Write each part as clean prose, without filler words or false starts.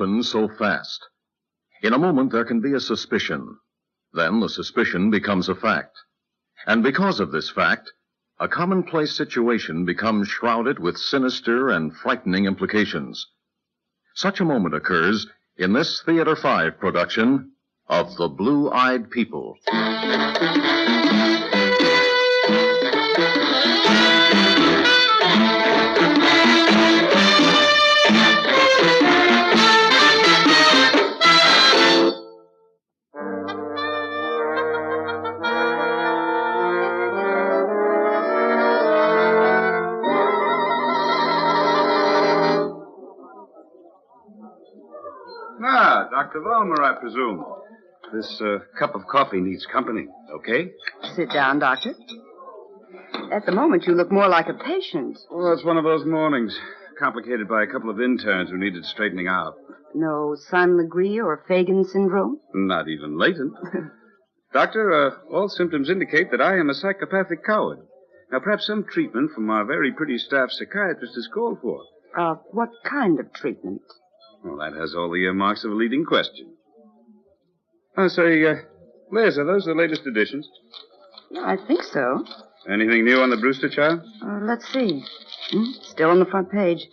happens so fast. In a moment, there can be a suspicion. Then the suspicion becomes a fact. And because of this fact, a commonplace situation becomes shrouded with sinister and frightening implications. Such a moment occurs in this Theater 5 production of The Blue-Eyed People. Dr. Vollmer, I presume. This cup of coffee needs company, okay? Sit down, Doctor. At the moment, you look more like a patient. Well, it's one of those mornings, complicated by a couple of interns who needed straightening out. No Simon-Legree or Fagan syndrome? Not even latent. Doctor, all symptoms indicate that I am a psychopathic coward. Now, perhaps some treatment from our very pretty staff psychiatrist is called for. What kind of treatment? Well, that has all the earmarks of a leading question. Say, Liz, are those the latest editions? I think so. Anything new on the Brewster child? Let's see. Still on the front page.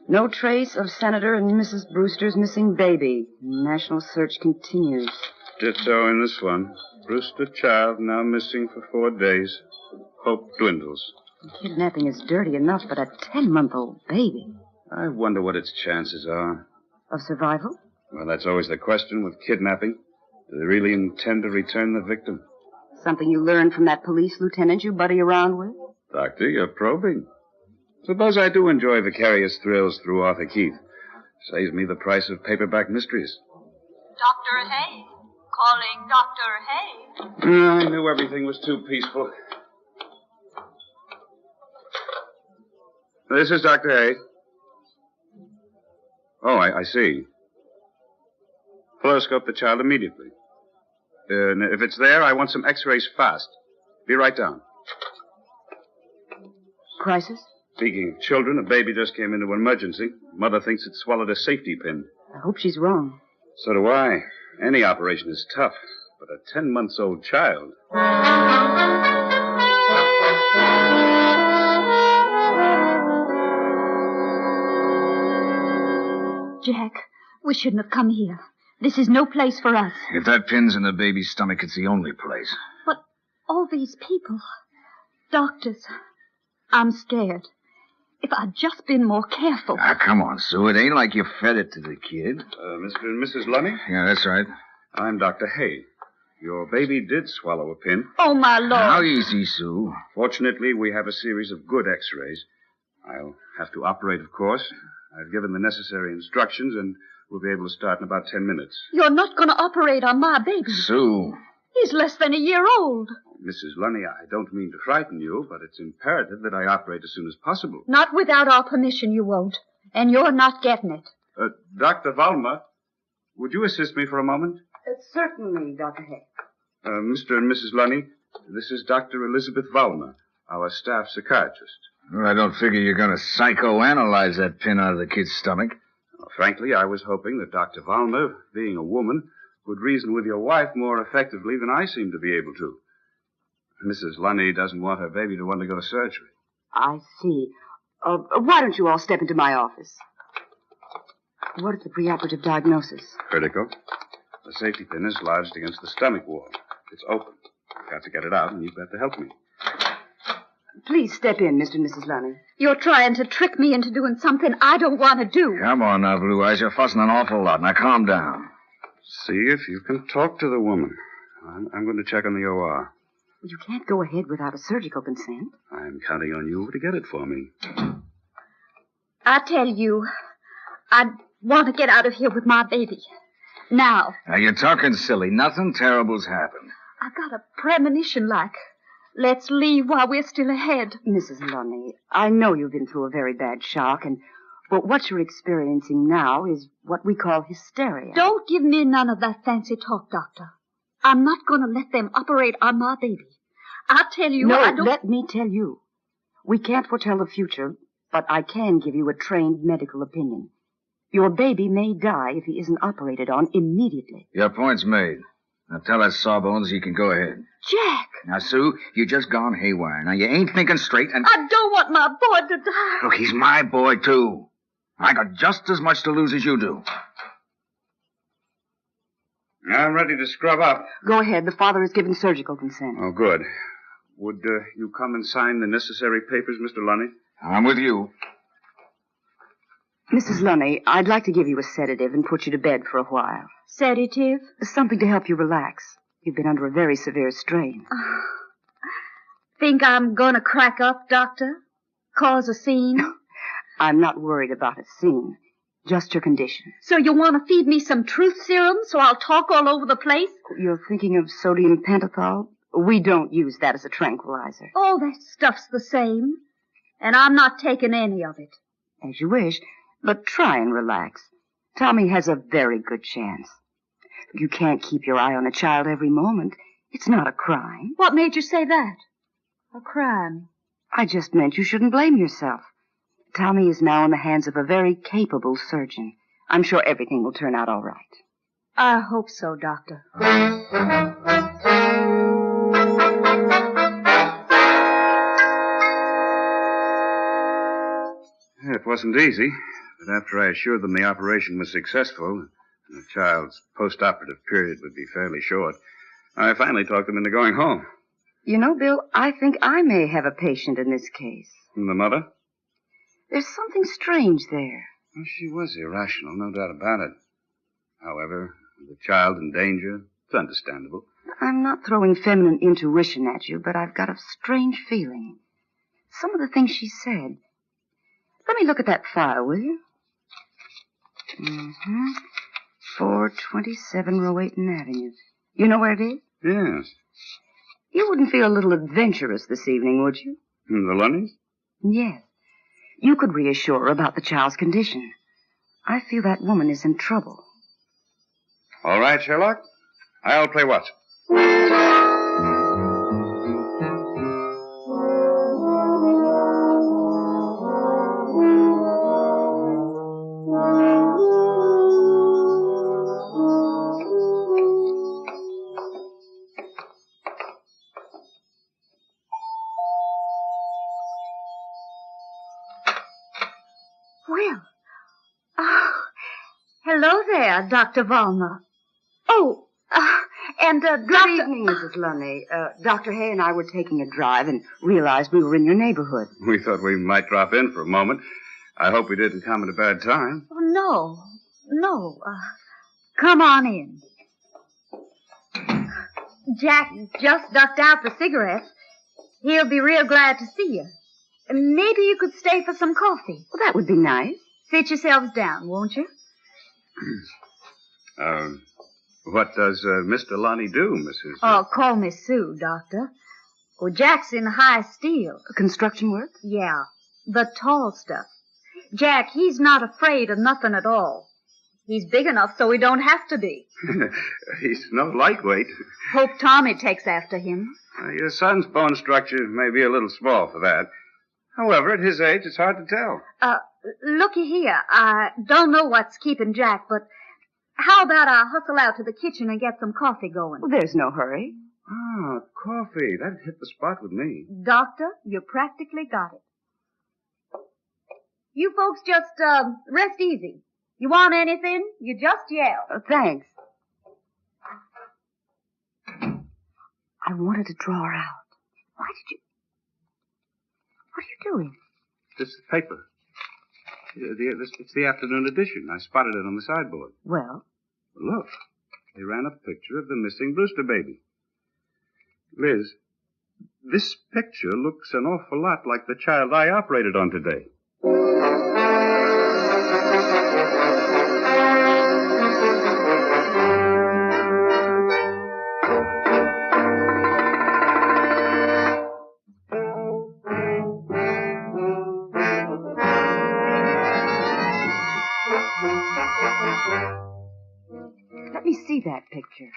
No trace of Senator and Mrs. Brewster's missing baby. National search continues. Ditto in this one. Brewster child now missing for 4 days. Hope dwindles. Kidnapping is dirty enough, but a 10-month-old baby. I wonder what its chances are. Of survival? Well, that's always the question with kidnapping. Do they really intend to return the victim? Something you learned from that police lieutenant you buddy around with? Doctor, you're probing. Suppose I do enjoy vicarious thrills through Arthur Keith. Saves me the price of paperback mysteries. Dr. Hay. Calling Dr. Hay. I knew everything was too peaceful. This is Dr. Hay. Oh, I see. Fluoroscope the child immediately. If it's there, I want some x-rays fast. Be right down. Crisis? Speaking of children, a baby just came into emergency. Mother thinks it swallowed a safety pin. I hope she's wrong. So do I. Any operation is tough, but a 10-month-old child. Jack, we shouldn't have come here. This is no place for us. If that pin's in the baby's stomach, it's the only place. But all these people, doctors, I'm scared. If I'd just been more careful. Come on, Sue. It ain't like you fed it to the kid. Mr. and Mrs. Lunny? Yeah, that's right. I'm Dr. Hay. Your baby did swallow a pin. Oh, my Lord. How easy, Sue. Fortunately, we have a series of good x-rays. I'll have to operate, of course. I've given the necessary instructions, and we'll be able to start in about 10 minutes. You're not going to operate on my baby. Sue. He's less than a year old. Mrs. Lunny, I don't mean to frighten you, but it's imperative that I operate as soon as possible. Not without our permission, you won't. And you're not getting it. Dr. Vollmer, would you assist me for a moment? Certainly, Dr. Hay. Mr. and Mrs. Lunny, this is Dr. Elizabeth Vollmer, our staff psychiatrist. Well, I don't figure you're going to psychoanalyze that pin out of the kid's stomach. Well, frankly, I was hoping that Dr. Vollmer, being a woman, would reason with your wife more effectively than I seem to be able to. Mrs. Lunny doesn't want her baby to undergo surgery. I see. Why don't you all step into my office? What is the preoperative diagnosis? Critical. The safety pin is lodged against the stomach wall. It's open. I've got to get it out, and you've got to help me. Please step in, Mr. and Mrs. Lunny. You're trying to trick me into doing something I don't want to do. Come on now, Blue Eyes. You're fussing an awful lot. Now, calm down. See if you can talk to the woman. I'm going to check on the OR. You can't go ahead without a surgical consent. I'm counting on you to get it for me. I tell you, I want to get out of here with my baby. Now. Now, you're talking silly. Nothing terrible's happened. I got a premonition like, let's leave while we're still ahead. Mrs. Lunny, I know you've been through a very bad shock, but what you're experiencing now is what we call hysteria. Don't give me none of that fancy talk, Doctor. I'm not going to let them operate on my baby. I tell you, No, I don't... let me tell you. We can't foretell the future, but I can give you a trained medical opinion. Your baby may die if he isn't operated on immediately. Your point's made. Now tell that sawbones he can go ahead. Jack! Now, Sue, you just gone haywire. Now, you ain't thinking straight and... I don't want my boy to die. Look, he's my boy, too. I got just as much to lose as you do. I'm ready to scrub up. Go ahead. The father has given surgical consent. Oh, good. Would you come and sign the necessary papers, Mr. Lunny? I'm with you. Mrs. Lunny, I'd like to give you a sedative and put you to bed for a while. Sedative? Something to help you relax. You've been under a very severe strain. Think I'm gonna crack up, Doctor? Cause a scene? I'm not worried about a scene. Just your condition. So you want to feed me some truth serum so I'll talk all over the place? You're thinking of sodium pentothal? We don't use that as a tranquilizer. All that stuff's the same. And I'm not taking any of it. As you wish, but try and relax. Tommy has a very good chance. You can't keep your eye on a child every moment. It's not a crime. What made you say that? A crime? I just meant you shouldn't blame yourself. Tommy is now in the hands of a very capable surgeon. I'm sure everything will turn out all right. I hope so, Doctor. It wasn't easy, but after I assured them the operation was successful, and the child's post-operative period would be fairly short, I finally talked them into going home. You know, Bill, I think I may have a patient in this case. And the mother? There's something strange there. Well, she was irrational, no doubt about it. However, with the child in danger, it's understandable. I'm not throwing feminine intuition at you, but I've got a strange feeling. Some of the things she said. Let me look at that file, will you? 427 Rowaytan Avenue. You know where it is? Yes. You wouldn't feel a little adventurous this evening, would you? And the Lunnies? Yes. You could reassure her about the child's condition. I feel that woman is in trouble. All right, Sherlock. I'll play watch. Well. Oh, hello there, Dr. Vollmer. Oh, and Good Dr. evening, Mrs. Lunny. Dr. Hay and I were taking a drive and realized we were in your neighborhood. We thought we might drop in for a moment. I hope we didn't come at a bad time. Oh, no. Come on in. Jack just ducked out for cigarettes. He'll be real glad to see you. Maybe you could stay for some coffee. Well, that would be nice. Sit yourselves down, won't you? What does Mr. Lunny do, Mrs. Oh, call me Sue, Doctor. Well, Jack's in high steel. Construction work? Yeah, the tall stuff. Jack, he's not afraid of nothing at all. He's big enough so he don't have to be. He's no lightweight. Hope Tommy takes after him. Your son's bone structure may be a little small for that. However, at his age, it's hard to tell. Looky here. I don't know what's keeping Jack, but how about I hustle out to the kitchen and get some coffee going? Well, there's no hurry. Ah, coffee. That'd hit the spot with me. Doctor, you practically got it. You folks just rest easy. You want anything, you just yell. Thanks. I wanted to draw her out. Why did you... What are you doing? This is paper. It's the afternoon edition. I spotted it on the sideboard. Well? Look. They ran a picture of the missing Brewster baby. Liz, this picture looks an awful lot like the child I operated on today. Let me see that picture.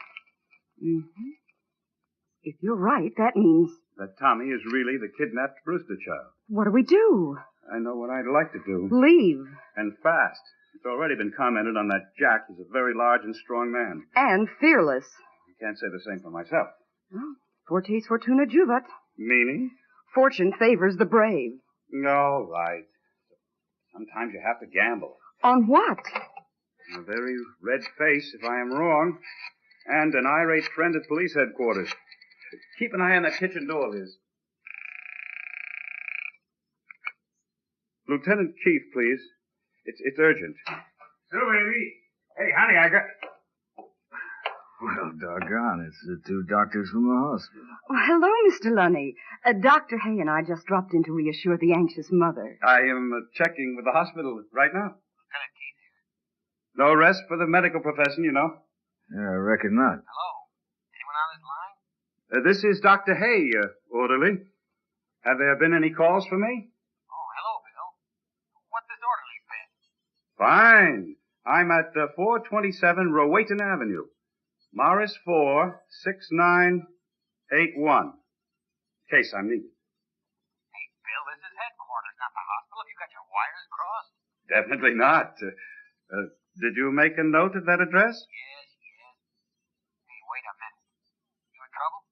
If you're right, that means... That Tommy is really the kidnapped Brewster child. What do we do? I know what I'd like to do. Leave. And fast. It's already been commented on that Jack is a very large and strong man. And fearless. I can't say the same for myself. Well, fortis fortuna juvat. Meaning? Fortune favors the brave. All right. Sometimes you have to gamble. On what? A very red face, if I am wrong. And an irate friend at police headquarters. Keep an eye on that kitchen door, Liz. Lieutenant Keith, please. It's urgent. So, baby. Hey, honey, I got... Well, doggone, it's the two doctors from the hospital. Oh, hello, Mr. Lunny. Dr. Hay and I just dropped in to reassure the anxious mother. I am checking with the hospital right now. Lieutenant Keith here. No rest for the medical profession, you know. Yeah, I reckon not. Hello? Anyone on this line? This is Dr. Hay, orderly. Have there been any calls for me? Oh, hello, Bill. What's this orderly been? Fine. I'm at 427 Rowaytan Avenue. Morris 46981. In case I'm needed. Hey, Bill, this is headquarters, not the hospital. Have you got your wires crossed? Definitely not. Did you make a note of that address? Yes. Hey, wait a minute. You in trouble?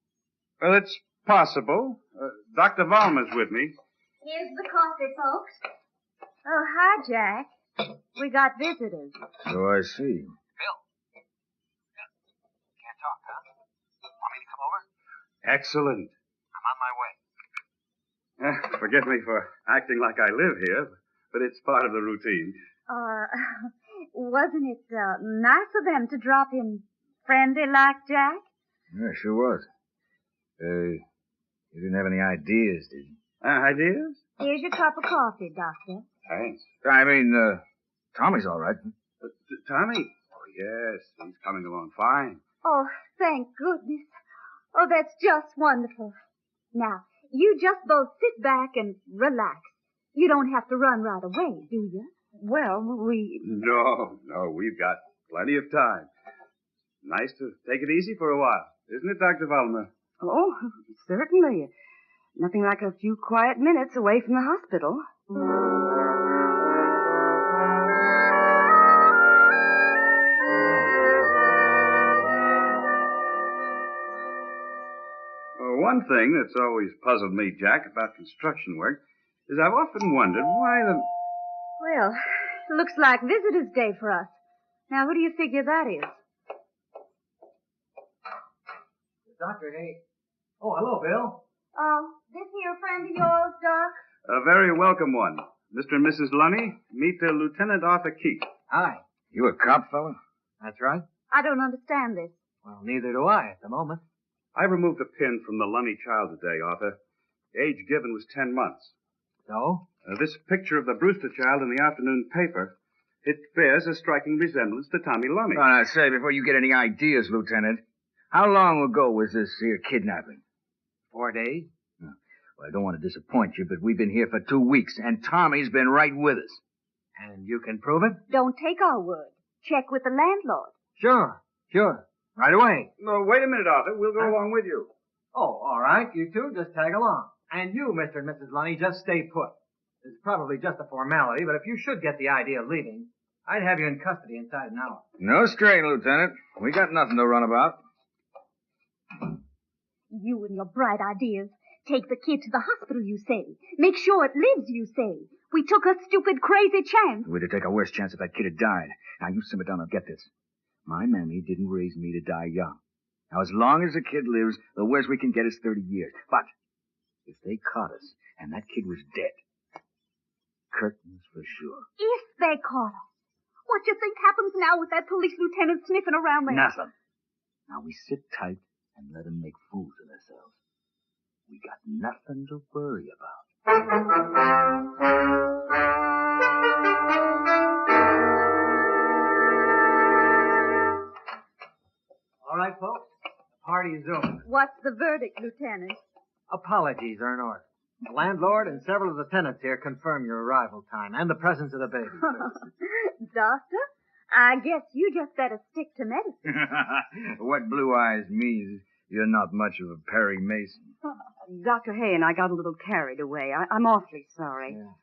Well, it's possible. Dr. Valmer's with me. Here's the coffee, folks. Oh, hi, Jack. We got visitors. So I see. Bill. Can't talk, huh? Want me to come over? Excellent. I'm on my way. Forgive me for acting like I live here, but it's part of the routine. Wasn't it nice of them to drop in friendly like, Jack? Yeah, sure was. You didn't have any ideas, did you? Ideas? Here's your cup of coffee, Doctor. Thanks. I mean, Tommy's all right. Tommy? Oh, yes. He's coming along fine. Oh, thank goodness. Oh, that's just wonderful. Now, you just both sit back and relax. You don't have to run right away, do you? Well, we... No, we've got plenty of time. Nice to take it easy for a while, isn't it, Dr. Valmer? Oh, certainly. Nothing like a few quiet minutes away from the hospital. One thing that's always puzzled me, Jack, about construction work is I've often wondered why the... Well, looks like Visitors' Day for us. Now, who do you figure that is? Dr. Hay. Oh, hello, Bill. Oh, this here friend of yours, Doc? A very welcome one. Mr. and Mrs. Lunny, meet Lieutenant Arthur Keith. Hi. You a cop, fella? That's right. I don't understand this. Well, neither do I at the moment. I removed a pin from the Lunny child today, Arthur. The age given was 10 months. So? This picture of the Brewster child in the afternoon paper, it bears a striking resemblance to Tommy Lunny. Now, say, before you get any ideas, Lieutenant, how long ago was this here kidnapping? 4 days. Well, I don't want to disappoint you, but we've been here for 2 weeks, and Tommy's been right with us. And you can prove it? Don't take our word. Check with the landlord. Sure. Right away. No, wait a minute, Arthur. We'll go along with you. Oh, all right. You two just tag along. And you, Mr. and Mrs. Lunny, just stay put. It's probably just a formality, but if you should get the idea of leaving, I'd have you in custody inside an hour. No strain, Lieutenant. We got nothing to run about. You and your bright ideas. Take the kid to the hospital, you say. Make sure it lives, you say. We took a stupid, crazy chance. We'd have taken a worse chance if that kid had died. Now, you simmer down and get this. My mammy didn't raise me to die young. Now, as long as the kid lives, the worst we can get is 30 years. But if they caught us and that kid was dead, curtains for sure. If they caught us. What do you think happens now with that police lieutenant sniffing around there? Nothing. Now, we sit tight and let them make fools of themselves. We got nothing to worry about. All right, folks. The party is over. What's the verdict, Lieutenant? Apologies are in order. The landlord and several of the tenants here confirm your arrival time and the presence of the baby. Doctor, I guess you just better stick to medicine. What Blue Eyes means, you're not much of a Perry Mason. Dr. Hay and I got a little carried away. I'm awfully sorry. Yeah.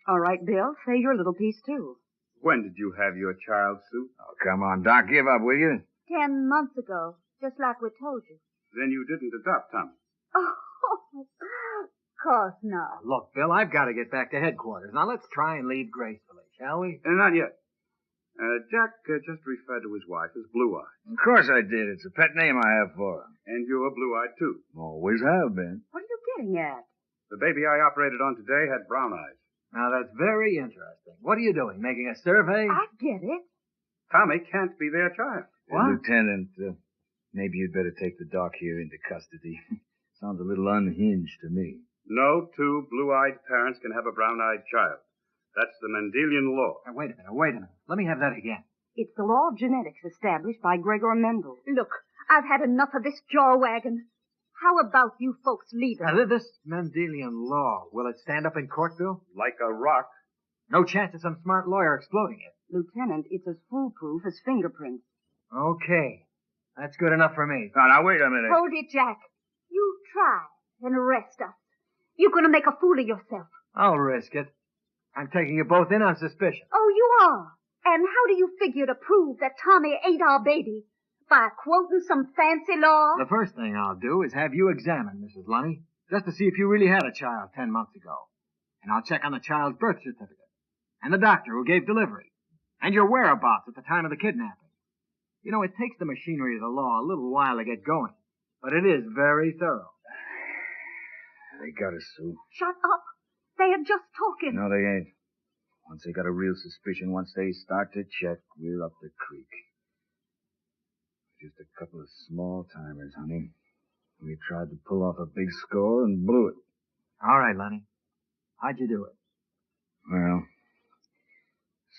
All right, Bill, say your little piece, too. When did you have your child, Sue? Oh, come on, Doc. Give up, will you? 10 months ago, just like we told you. Then you didn't adopt Tommy. Oh, of course not. Look, Bill, I've got to get back to headquarters. Now let's try and leave gracefully, shall we? Not yet. Jack just referred to his wife as Blue Eye. Of course I did. It's a pet name I have for her. And you're blue-eyed, too. Always have been. What are you getting at? The baby I operated on today had brown eyes. Now that's very interesting. What are you doing? Making a survey? I get it. Tommy can't be their child. What? Lieutenant, maybe you'd better take the doc here into custody. Sounds a little unhinged to me. No two blue-eyed parents can have a brown-eyed child. That's the Mendelian law. Now, wait a minute. Let me have that again. It's the law of genetics established by Gregor Mendel. Look, I've had enough of this jaw wagging. How about you folks leave it? Now, this Mendelian law, will it stand up in court, Bill? Like a rock. No chance of some smart lawyer exploding it. Lieutenant, it's as foolproof as fingerprints. Okay. That's good enough for me. Now, wait a minute. Hold it, Jack. You try and arrest us. You're going to make a fool of yourself. I'll risk it. I'm taking you both in on suspicion. Oh, you are? And how do you figure to prove that Tommy ate our baby? By quoting some fancy law? The first thing I'll do is have you examined, Mrs. Lunny, just to see if you really had a child 10 months ago. And I'll check on the child's birth certificate, and the doctor who gave delivery, and your whereabouts at the time of the kidnapping. You know, it takes the machinery of the law a little while to get going, but it is very thorough. They got us, Sue. Shut up. They are just talking. No, they ain't. Once they got a real suspicion, once they start to check, we're up the creek. Just a couple of small timers, honey. We tried to pull off a big score and blew it. All right, Lenny. How'd you do it? Well,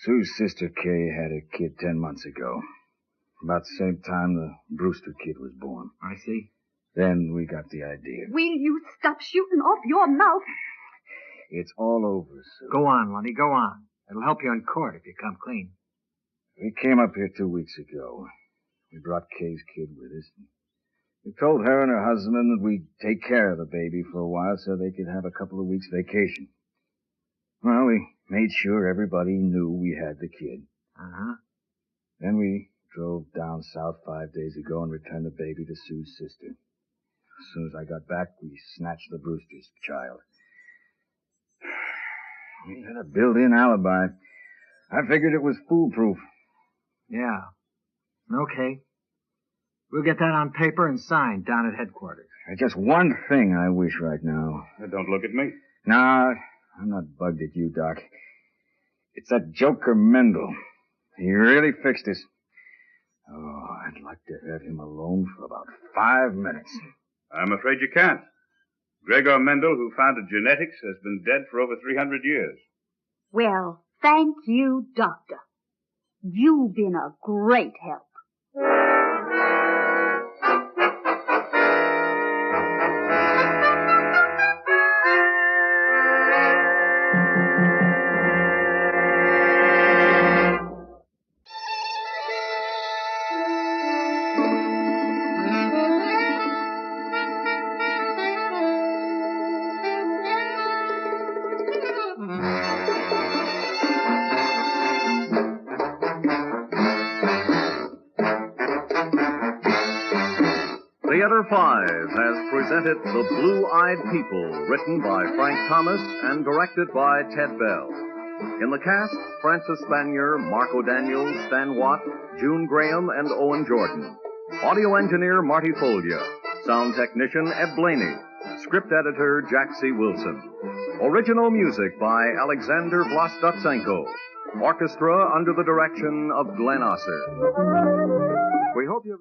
Sue's sister Kay had a kid 10 months ago. About the same time the Brewster kid was born. I see. Then we got the idea. Will you stop shooting off your mouth? It's all over, Sue. Go on, Lenny, go on. It'll help you in court if you come clean. We came up here 2 weeks ago. We brought Kay's kid with us. We told her and her husband that we'd take care of the baby for a while so they could have a couple of weeks' vacation. Well, we made sure everybody knew we had the kid. Uh-huh. Then we drove down south 5 days ago and returned the baby to Sue's sister. As soon as I got back, we snatched the Brewster's child. We had a built-in alibi. I figured it was foolproof. Yeah. Okay. We'll get that on paper and signed down at headquarters. There's just one thing I wish right now. Don't look at me. Nah, I'm not bugged at you, Doc. It's that joker Mendel. He really fixed us. Oh, I'd like to have him alone for about 5 minutes. I'm afraid you can't. Gregor Mendel, who founded genetics, has been dead for over 300 years. Well, thank you, Doctor. You've been a great help. Theater 5 has presented The Blue-Eyed People, written by Frank Thomas and directed by Ted Bell. In the cast, Francis Spanier, Marco Daniels, Stan Watt, June Graham, and Owen Jordan. Audio engineer Marty Follia. Sound technician Ed Blaney. Script editor Jack C. Wilson. Original music by Alexander Vlastotsenko. Orchestra under the direction of Glenn Osser. We hope you